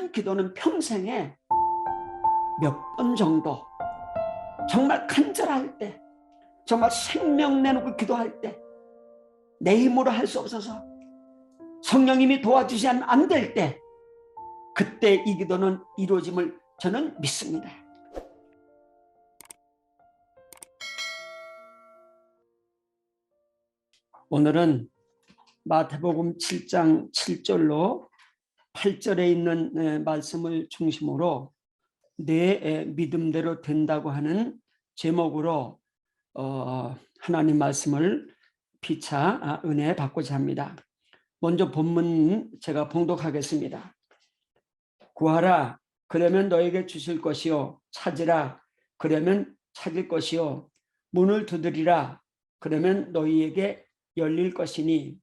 이런 기도는 평생에 몇 번 정도, 정말 간절할 때, 정말 생명 내놓고 기도할 때, 내 힘으로 할 수 없어서 성령님이 도와주지 않으면 안 될 때, 그때 이 기도는 이루어짐을 저는 믿습니다. 오늘은 마태복음 7장 7절로 8절에 있는 말씀을 중심으로 내 믿음대로 된다고 하는 제목으로 하나님 말씀을 피차 은혜 받고자 합니다. 먼저 본문 제가 봉독하겠습니다. 구하라 그러면 너에게 주실 것이요, 찾으라 그러면 찾을 것이요, 문을 두드리라 그러면 너희에게 열릴 것이니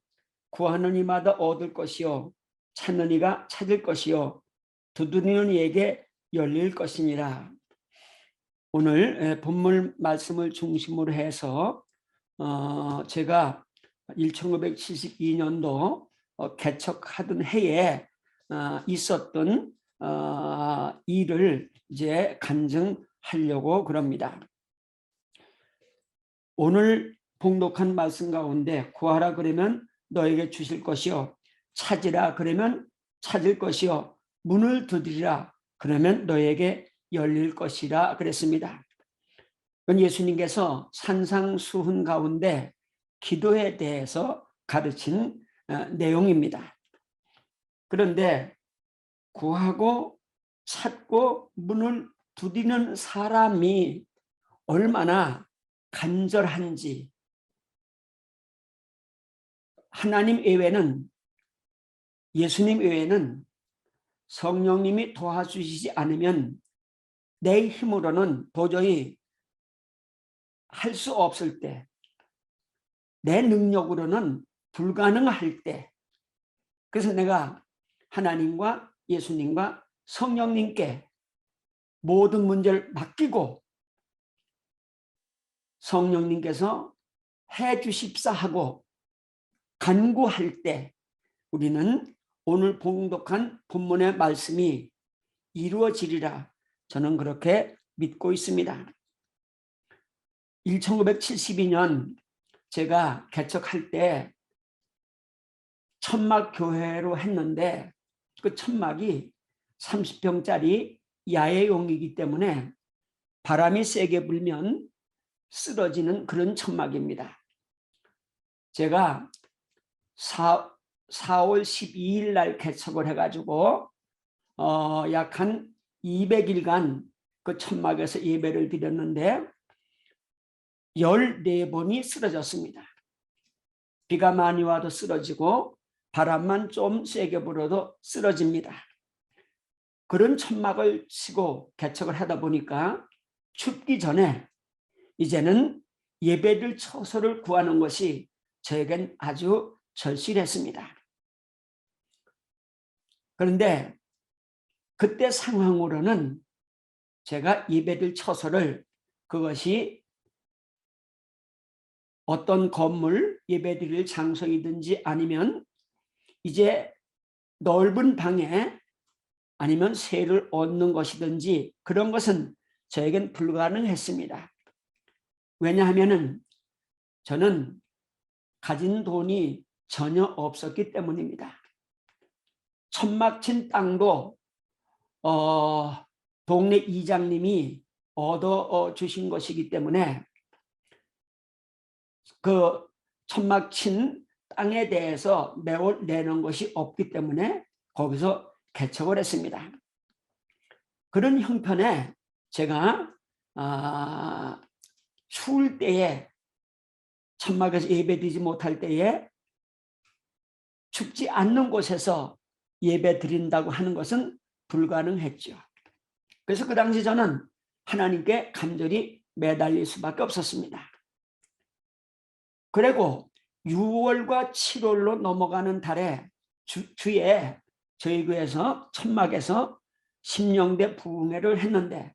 구하는 이마다 얻을 것이요, 찾는 이가 찾을 것이요, 두드리는 이에게 열릴 것이니라. 오늘 본문 말씀을 중심으로 해서 제가 1972년도 개척하던 해에 있었던 일을 이제 간증하려고 그럽니다. 오늘 봉독한 말씀 가운데 구하라 그러면 너에게 주실 것이요, 찾으라 그러면 찾을 것이요, 문을 두드리라 그러면 너에게 열릴 것이라 그랬습니다. 예수님께서 산상수훈 가운데 기도에 대해서 가르친 내용입니다. 그런데 구하고 찾고 문을 두드리는 사람이 얼마나 간절한지, 하나님 외에는, 예수님 외에는 성령님이 도와주시지 않으면 내 힘으로는 도저히 할 수 없을 때, 내 능력으로는 불가능할 때, 그래서 내가 하나님과 예수님과 성령님께 모든 문제를 맡기고 성령님께서 해 주십사 하고 간구할 때 우리는 오늘 봉독한 본문의 말씀이 이루어지리라 저는 그렇게 믿고 있습니다. 1972년 제가 개척할 때 천막교회로 했는데 그 천막이 30평짜리 야외용이기 때문에 바람이 세게 불면 쓰러지는 그런 천막입니다. 제가 4월 12일 날 개척을 해가지고 약 한 200일간 그 천막에서 예배를 드렸는데 14번이 쓰러졌습니다. 비가 많이 와도 쓰러지고 바람만 좀 세게 불어도 쓰러집니다. 그런 천막을 치고 개척을 하다 보니까 춥기 전에 이제는 예배를 처소를 구하는 것이 저에겐 아주 절실했습니다. 그런데 그때 상황으로는 제가 예배를 처소를, 그것이 어떤 건물 예배드릴 장소이든지 아니면 이제 넓은 방에 아니면 세를 얻는 것이든지 그런 것은 저에겐 불가능했습니다. 왜냐하면 저는 가진 돈이 전혀 없었기 때문입니다. 천막 친 땅도 동네 이장님이 얻어 주신 것이기 때문에 그 천막 친 땅에 대해서 매월 내는 것이 없기 때문에 거기서 개척을 했습니다. 그런 형편에 제가 추울 때에 천막에서 예배드리지 못할 때에 춥지 않는 곳에서 예배 드린다고 하는 것은 불가능했죠. 그래서 그 당시 저는 하나님께 간절히 매달릴 수밖에 없었습니다. 그리고 6월과 7월로 넘어가는 달에 주에 저희 교회에서 천막에서 심령대 부흥회를 했는데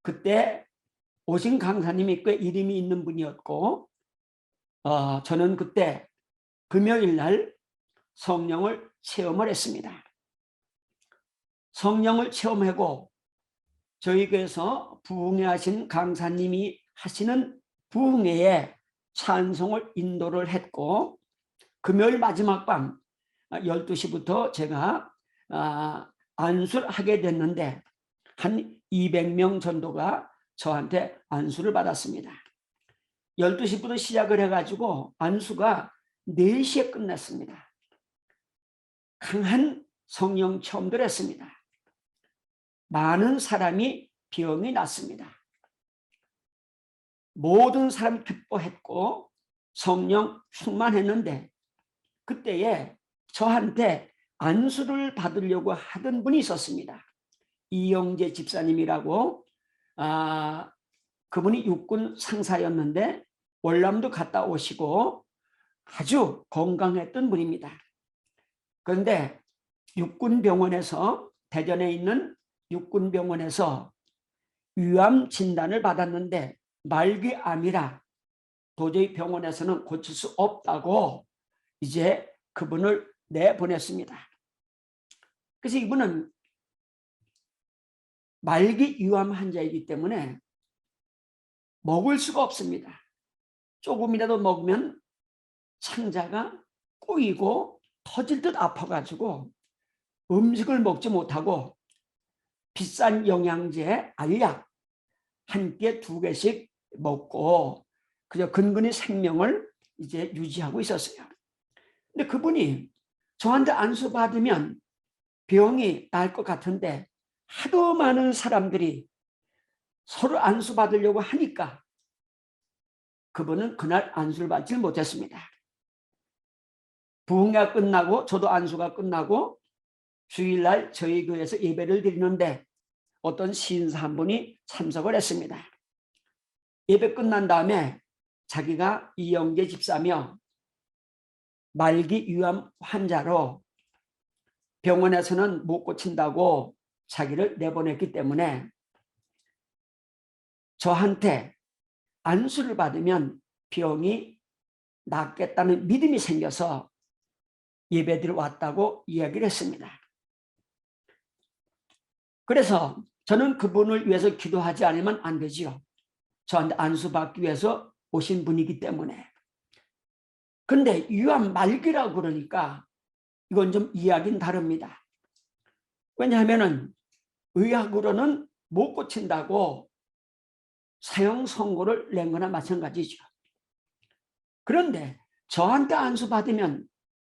그때 오신 강사님이 꽤 이름이 있는 분이었고 저는 그때 금요일 날 성령을 체험을 했습니다. 성령을 체험하고 저희 교회에서 부흥회 하신 강사님이 하시는 부흥회에 찬송을 인도를 했고 금요일 마지막 밤 12시부터 제가 안수를 하게 됐는데 한 200명 정도가 저한테 안수를 받았습니다. 12시부터 시작을 해가지고 안수가 4시에 끝났습니다. 강한 성령 체험들 했습니다. 많은 사람이 병이 났습니다. 모든 사람이 기뻐했고 성령 충만했는데 그때에 저한테 안수를 받으려고 하던 분이 있었습니다. 이영재 집사님이라고 그분이 육군 상사였는데 월남도 갔다 오시고 아주 건강했던 분입니다. 그런데 육군병원에서 대전에 있는 육군병원에서 위암 진단을 받았는데 말기암이라 도저히 병원에서는 고칠 수 없다고 이제 그분을 내보냈습니다. 그래서 이분은 말기 위암 환자이기 때문에 먹을 수가 없습니다. 조금이라도 먹으면 창자가 꼬이고 터질 듯 아파가지고 음식을 먹지 못하고 비싼 영양제 알약 한 끼에 2개씩 먹고 그저 근근히 생명을 이제 유지하고 있었어요. 근데 그분이 저한테 안수 받으면 병이 나을 것 같은데 하도 많은 사람들이 서로 안수 받으려고 하니까 그분은 그날 안수를 받지 못했습니다. 부흥회가 끝나고 저도 안수가 끝나고 주일날 저희 교회에서 예배를 드리는데 어떤 신사 한 분이 참석을 했습니다. 예배 끝난 다음에 자기가 이영재 집사며 말기 위암 환자로 병원에서는 못 고친다고 자기를 내보냈기 때문에 저한테 안수를 받으면 병이 낫겠다는 믿음이 생겨서 예배드리러 왔다고 이야기를 했습니다. 그래서 저는 그분을 위해서 기도하지 않으면 안 되지요. 저한테 안수 받기 위해서 오신 분이기 때문에. 근데 위암 말기라고 그러니까 이건 좀 이야기는 다릅니다. 왜냐하면 의학으로는 못 고친다고 사형 선고를 낸 거나 마찬가지죠. 그런데 저한테 안수 받으면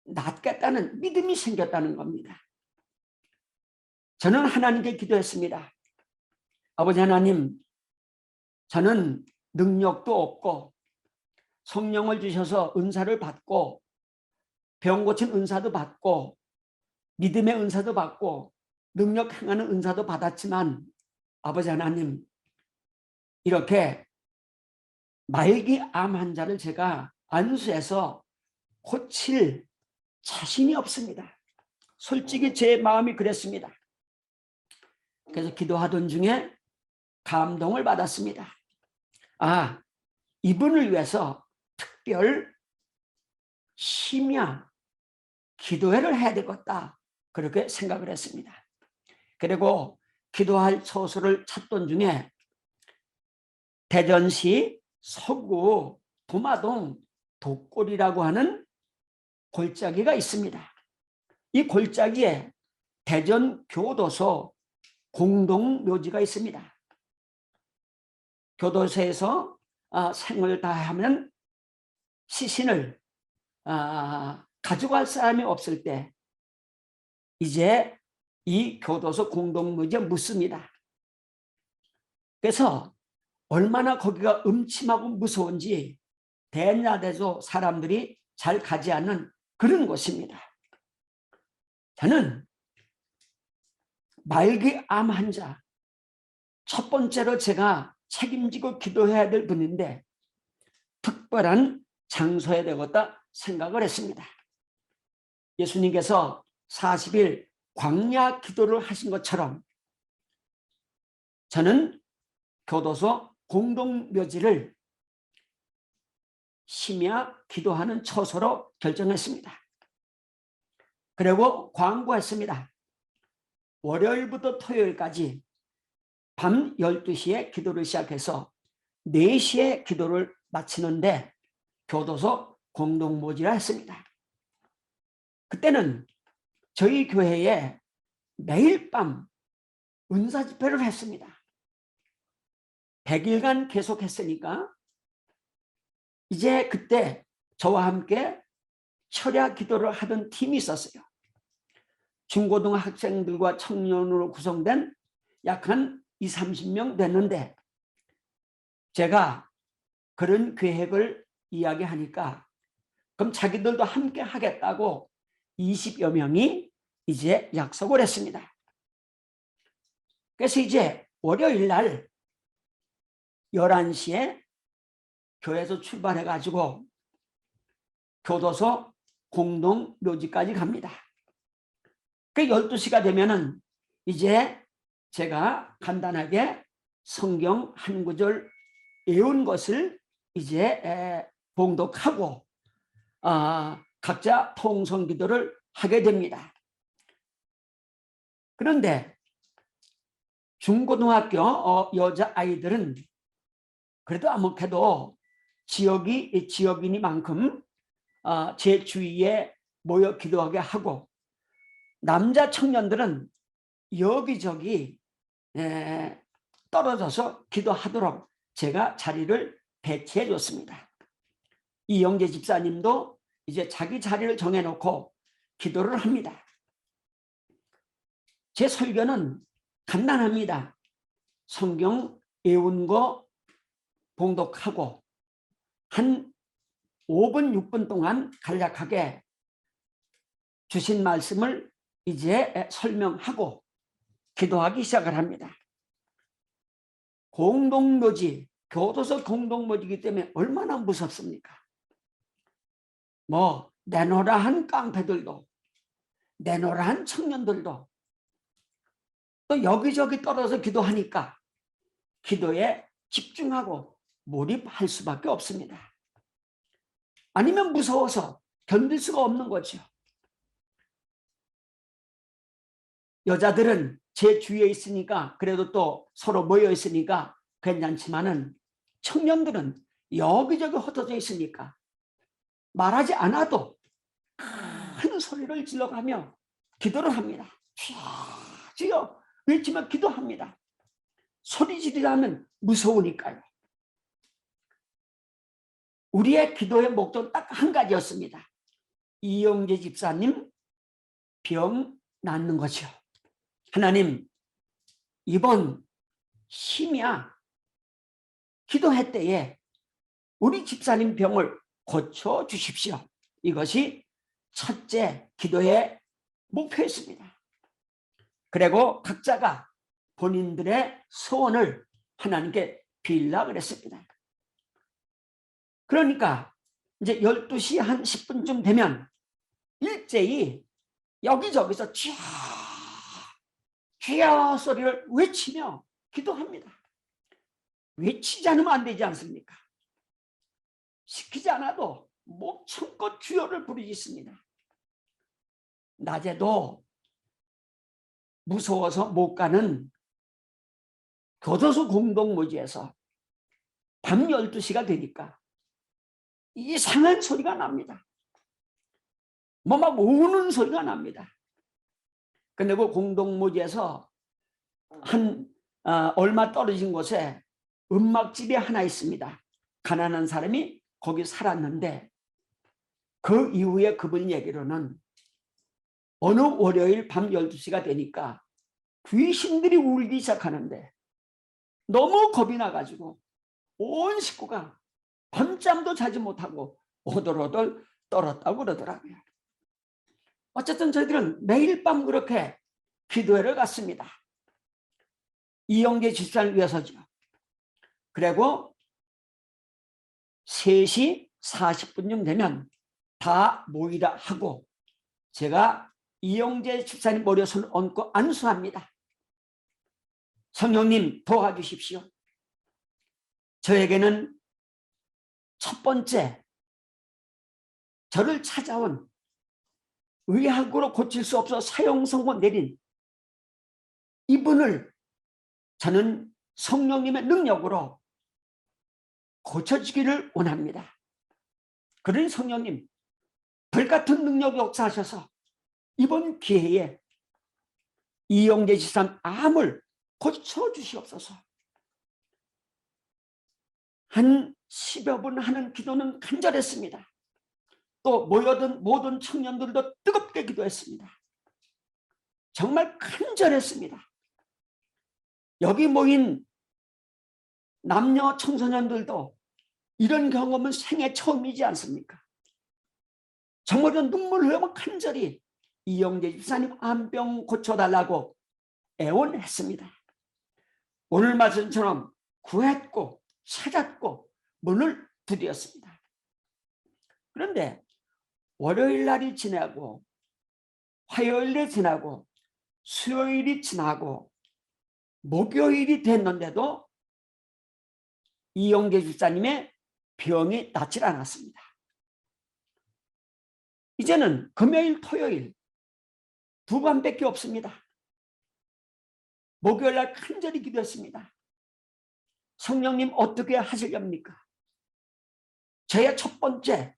낫겠다는 믿음이 생겼다는 겁니다. 저는 하나님께 기도했습니다. 아버지 하나님, 저는 능력도 없고 성령을 주셔서 은사를 받고 병 고친 은사도 받고 믿음의 은사도 받고 능력 행하는 은사도 받았지만 아버지 하나님, 이렇게 말기 암 환자를 제가 안수해서 고칠 자신이 없습니다. 솔직히 제 마음이 그랬습니다. 그래서 기도하던 중에 감동을 받았습니다. 이분을 위해서 특별 심야 기도회를 해야 되겠다, 그렇게 생각을 했습니다. 그리고 기도할 처소를 찾던 중에 대전시 서구 도마동 독골이라고 하는 골짜기가 있습니다. 이 골짜기에 대전 교도소 공동묘지가 있습니다. 교도소에서 생을 다하면 시신을 가져갈 사람이 없을 때 이제 이 교도소 공동묘지에 묻습니다. 그래서 얼마나 거기가 음침하고 무서운지 대낮에도 사람들이 잘 가지 않는 그런 곳입니다. 저는 말기 암 환자 첫 번째로 제가 책임지고 기도해야 될 분인데 특별한 장소에 되겠다 생각을 했습니다. 예수님께서 40일 광야 기도를 하신 것처럼 저는 교도소 공동묘지를 심야 기도하는 처소로 결정했습니다. 그리고 광고했습니다. 월요일부터 토요일까지 밤 12시에 기도를 시작해서 4시에 기도를 마치는데 교도소 공동모지라 했습니다. 그때는 저희 교회에 매일 밤 은사 집회를 했습니다. 100일간 계속했으니까 이제 그때 저와 함께 철야 기도를 하던 팀이 있었어요. 중고등학생들과 청년으로 구성된 약 한 20-30명 됐는데 제가 그런 계획을 이야기하니까 그럼 자기들도 함께 하겠다고 20여 명이 이제 약속을 했습니다. 그래서 이제 월요일 날 11시에 교회에서 출발해 가지고 교도소 공동묘지까지 갑니다. 그 12시가 되면은 이제 제가 간단하게 성경 한 구절 외운 것을 이제 봉독하고 각자 통성 기도를 하게 됩니다. 그런데 중고등학교 여자아이들은 그래도 아무래도 지역이니만큼 제 주위에 모여 기도하게 하고 남자 청년들은 여기저기 떨어져서 기도하도록 제가 자리를 배치해 줬습니다. 이영재 집사님도 이제 자기 자리를 정해놓고 기도를 합니다. 제 설교는 간단합니다. 성경 외운 거 봉독하고 한 5분, 6분 동안 간략하게 주신 말씀을 이제 설명하고 기도하기 시작을 합니다. 공동묘지, 교도소 공동묘지이기 때문에 얼마나 무섭습니까? 뭐 내노라 한 깡패들도 내노라 한 청년들도 또 여기저기 떨어져 기도하니까 기도에 집중하고 몰입할 수밖에 없습니다. 아니면 무서워서 견딜 수가 없는 거죠. 여자들은 제 주위에 있으니까 그래도 또 서로 모여 있으니까 괜찮지만은 청년들은 여기저기 흩어져 있으니까 말하지 않아도 큰 소리를 질러가며 기도를 합니다. 주여 외치며 기도합니다. 소리 지르려면 무서우니까요. 우리의 기도의 목적은 딱 한 가지였습니다. 이영재 집사님 병 낫는 거죠. 하나님 이번 심야 기도회 때에 우리 집사님 병을 고쳐주십시오. 이것이 첫째 기도의 목표였습니다. 그리고 각자가 본인들의 소원을 하나님께 빌라 그랬습니다. 그러니까 이제 12시 한 10분쯤 되면 일제히 여기저기서 주여 소리를 외치며 기도합니다. 외치지 않으면 안 되지 않습니까? 시키지 않아도 목청껏 주여를 부르짖습니다. 낮에도 무서워서 못 가는 교도소 공동묘지에서 밤 12시가 되니까 이상한 소리가 납니다. 뭐 막 우는 소리가 납니다. 근데 그 공동묘지에서 한 얼마 떨어진 곳에 음악집이 하나 있습니다. 가난한 사람이 거기 살았는데 그 이후에 그분 얘기로는 어느 월요일 밤 12시가 되니까 귀신들이 울기 시작하는데 너무 겁이 나가지고 온 식구가 밤잠도 자지 못하고 오돌오돌 떨었다고 그러더라고요. 어쨌든 저희들은 매일 밤 그렇게 기도회를 갔습니다. 이영재 집사를 위해서죠. 그리고 3시 40분쯤 되면 다 모이라 하고 제가 이영재 집사님 머리에 손을 얹고 안수합니다. 성령님 도와주십시오. 저에게는 첫 번째 저를 찾아온 의학으로 고칠 수 없어 사형 선고 내린 이분을 저는 성령님의 능력으로 고쳐지기를 원합니다. 그러니 성령님 불같은 능력 역사하셔서 이번 기회에 이영재 집사님 암을 고쳐주시옵소서. 한 10여 분 하는 기도는 간절했습니다. 또 모여든 모든 청년들도 뜨겁게 기도했습니다. 정말 간절했습니다. 여기 모인 남녀 청소년들도 이런 경험은 생애 처음이지 않습니까? 정말 눈물 흘려 간절히 이영재 집사님 암병 고쳐달라고 애원했습니다. 오늘 말씀처럼 구했고 찾았고 문을 두드렸습니다. 그런데 월요일 날이 지나고 화요일이 지나고 수요일이 지나고 목요일이 됐는데도 이영재 집사님의 병이 낫질 않았습니다. 이제는 금요일 토요일 두 번밖에 없습니다. 목요일 날 간절히 기도했습니다. 성령님 어떻게 하시렵니까? 저의 첫 번째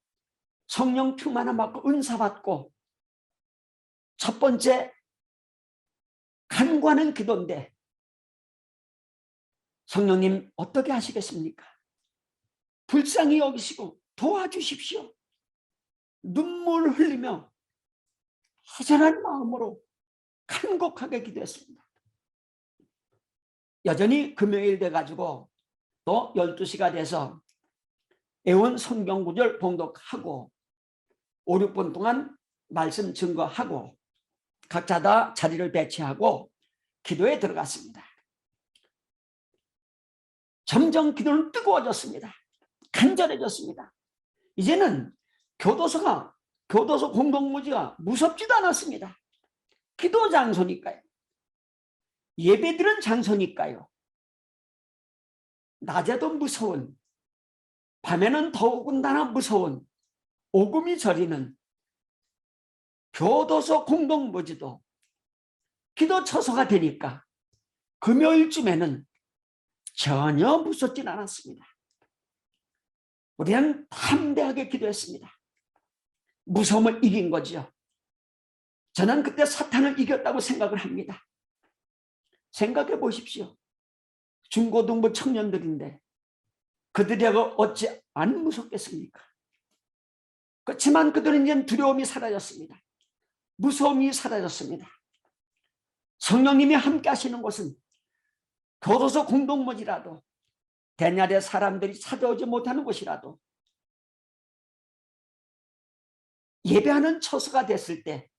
성령 충만을 받고 은사 받고 첫 번째 간구하는 기도인데 성령님 어떻게 하시겠습니까? 불쌍히 여기시고 도와주십시오. 눈물 흘리며 허전한 마음으로 간곡하게 기도했습니다. 여전히 금요일 돼가지고 또 12시가 돼서 애원 성경 구절 봉독하고 5, 6분 동안 말씀 증거하고 각자 다 자리를 배치하고 기도에 들어갔습니다. 점점 기도는 뜨거워졌습니다. 간절해졌습니다. 이제는 교도소 공동묘지가 무섭지도 않았습니다. 기도 장소니까요. 예배드리는 장소니까요. 낮에도 무서운, 밤에는 더욱더나 무서운 오금이 저리는 교도소 공동묘지도 기도 처소가 되니까 금요일쯤에는 전혀 무섭진 않았습니다. 우리는 담대하게 기도했습니다. 무서움을 이긴 거죠. 저는 그때 사탄을 이겼다고 생각을 합니다. 생각해 보십시오. 중고등부 청년들인데 그들이라고 어찌 안 무섭겠습니까? 그렇지만 그들은 이제 두려움이 사라졌습니다. 무서움이 사라졌습니다. 성령님이 함께 하시는 곳은 교도소 공동묘지라도 대낮에 사람들이 찾아오지 못하는 곳이라도 예배하는 처소가 됐을 때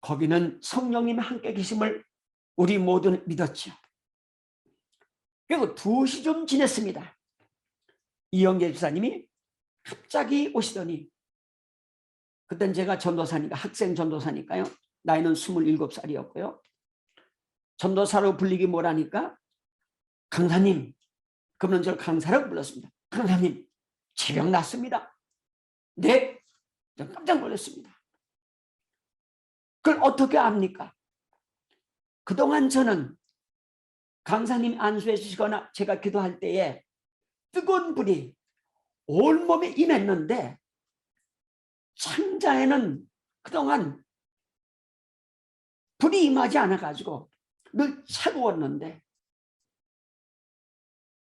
거기는 성령님이 함께 계심을 우리 모두는 믿었죠. 그리고 2시 지냈습니다. 이영재 집사님이 갑자기 오시더니 그땐 제가 전도사니까 학생 전도사니까요. 나이는 27살이었고요. 전도사로 불리기 뭐라니까 강사님, 그러면 저를 강사라고 불렀습니다. 강사님, 제병 났습니다. 네, 좀 깜짝 놀랐습니다. 그걸 어떻게 압니까? 그동안 저는 강사님 안수해 주시거나 제가 기도할 때에 뜨거운 불이 온몸에 임했는데 창자에는 그동안 불이 임하지 않아가지고 늘 차가웠는데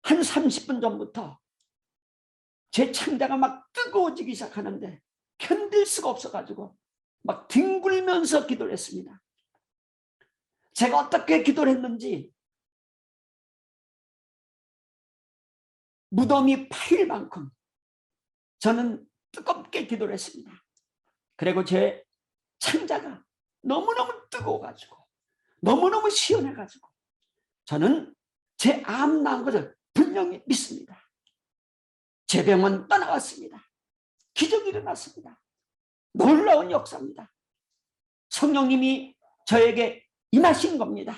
한 30분 전부터 제 창자가 막 뜨거워지기 시작하는데 견딜 수가 없어가지고 막 뒹굴면서 기도를 했습니다. 제가 어떻게 기도를 했는지 무덤이 파일 만큼 저는 뜨겁게 기도를 했습니다. 그리고 제 창자가 너무너무 뜨거워가지고 너무너무 시원해가지고 저는 제 암 나은 것을 분명히 믿습니다. 제 병은 떠나갔습니다. 기적이 일어났습니다. 놀라운 역사입니다. 성령님이 저에게 임하신 겁니다.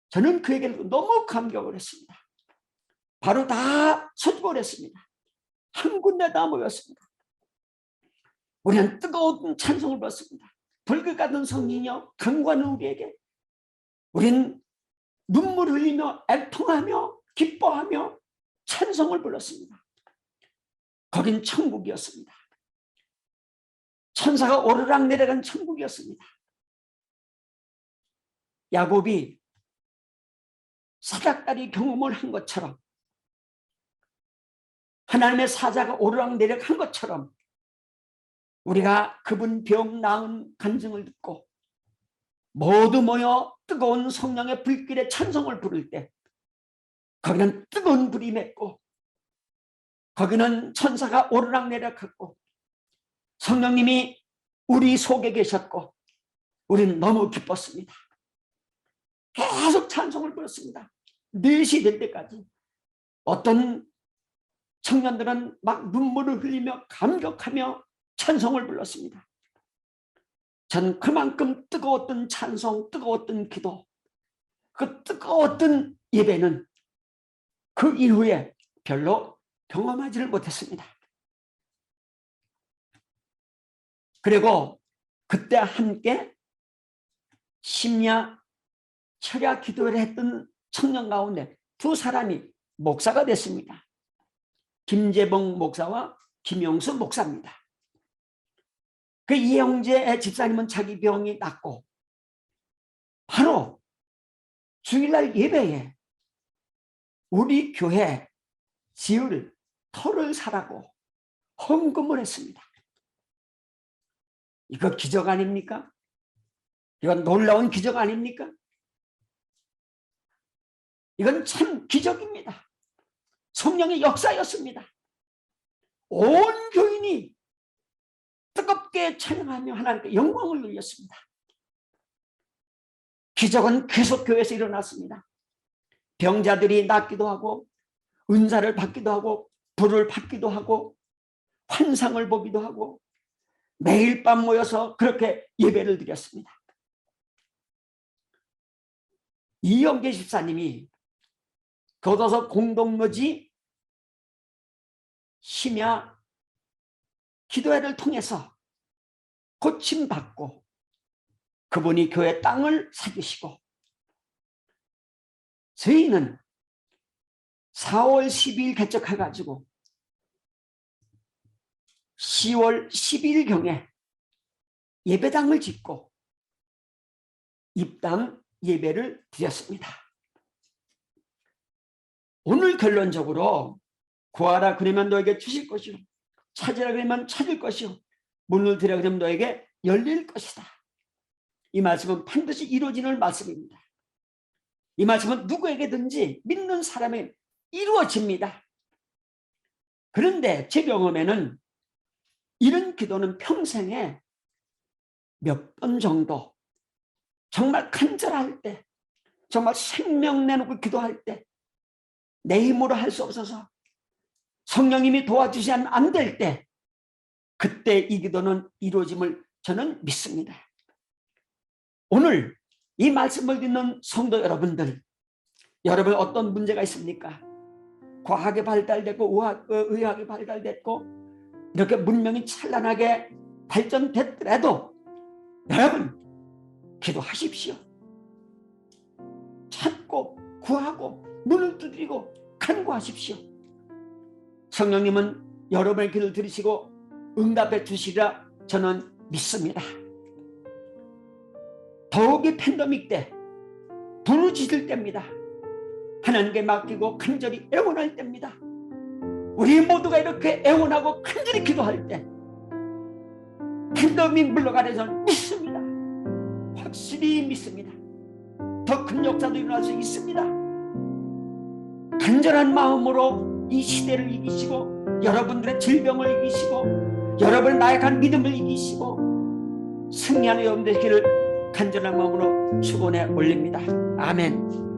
저는 그에게 너무 감격을 했습니다. 바로 다 소집을 했습니다. 한 군데 다 모였습니다. 우리는 뜨거운 찬송을 불렀습니다. 불과 같은 성령이여 강구하는 우리에게 우린 눈물 흘리며 애통하며 기뻐하며 찬송을 불렀습니다. 거긴 천국이었습니다. 천사가 오르락 내려간 천국이었습니다. 야곱이 사닥다리 경험을 한 것처럼, 하나님의 사자가 오르락 내려간 것처럼 우리가 그분 병 나은 간증을 듣고 모두 모여 뜨거운 성령의 불길에 찬송을 부를 때 거기는 뜨거운 불이 맺고 거기는 천사가 오르락 내려갔고 성령님이 우리 속에 계셨고 우리는 너무 기뻤습니다. 계속 찬송을 불렀습니다. 4시 될 때까지. 어떤 청년들은 막 눈물을 흘리며 감격하며 찬송을 불렀습니다. 저는 그만큼 뜨거웠던 찬송, 뜨거웠던 기도, 그 뜨거웠던 예배는 그 이후에 별로 경험하지를 못했습니다. 그리고 그때 함께 심야 철야 기도를 했던 청년 가운데 2 사람이 목사가 됐습니다. 김재봉 목사와 김용수 목사입니다. 그 이형제 집사님은 자기 병이 낫고 바로 주일날 예배에 우리 교회 지을 터를 사라고 헌금을 했습니다. 이거 기적 아닙니까? 이건 놀라운 기적 아닙니까? 이건 참 기적입니다. 성령의 역사였습니다. 온 교인이 뜨겁게 찬양하며 하나님께 영광을 돌렸습니다. 기적은 계속 교회에서 일어났습니다. 병자들이 낫기도 하고 은사를 받기도 하고 불을 받기도 하고 환상을 보기도 하고 매일 밤 모여서 그렇게 예배를 드렸습니다. 이영계 집사님이 교도소 공동묘지 심야 기도회를 통해서 고침받고 그분이 교회 땅을 사주시고 저희는 4월 12일 개척해가지고 10월 10일경에 예배당을 짓고 입당 예배를 드렸습니다. 오늘 결론적으로 구하라 그러면 너에게 주실 것이요 찾으라 그러면 찾을 것이요 문을 들으라 그러면 너에게 열릴 것이다. 이 말씀은 반드시 이루어지는 말씀입니다. 이 말씀은 누구에게든지 믿는 사람에 이루어집니다. 그런데 제 경험에는 이런 기도는 평생에 몇 번 정도 정말 간절할 때, 정말 생명 내놓고 기도할 때 내 힘으로 할 수 없어서 성령님이 도와주지 않으면 안 될 때 그때 이 기도는 이루어짐을 저는 믿습니다. 오늘 이 말씀을 듣는 성도 여러분들, 여러분 어떤 문제가 있습니까? 과학이 발달됐고 의학이 발달됐고 이렇게 문명이 찬란하게 발전됐더라도 여러분 기도하십시오. 찾고 구하고 눈을 두드리고 간구하십시오. 성령님은 여러분의 기도를 들으시고 응답해 주시리라 저는 믿습니다. 더욱이 팬데믹 때 부르짖을 때입니다. 하나님께 맡기고 간절히 애원할 때입니다. 우리 모두가 이렇게 애원하고 간절히 기도할 때 팬데믹 물러가려 저는 믿습니다. 확실히 믿습니다. 더 큰 역사도 일어날 수 있습니다. 간절한 마음으로 이 시대를 이기시고 여러분들의 질병을 이기시고 여러분의 나약한 믿음을 이기시고 승리하는 여러분 되시기를 간절한 마음으로 축원해 올립니다. 아멘.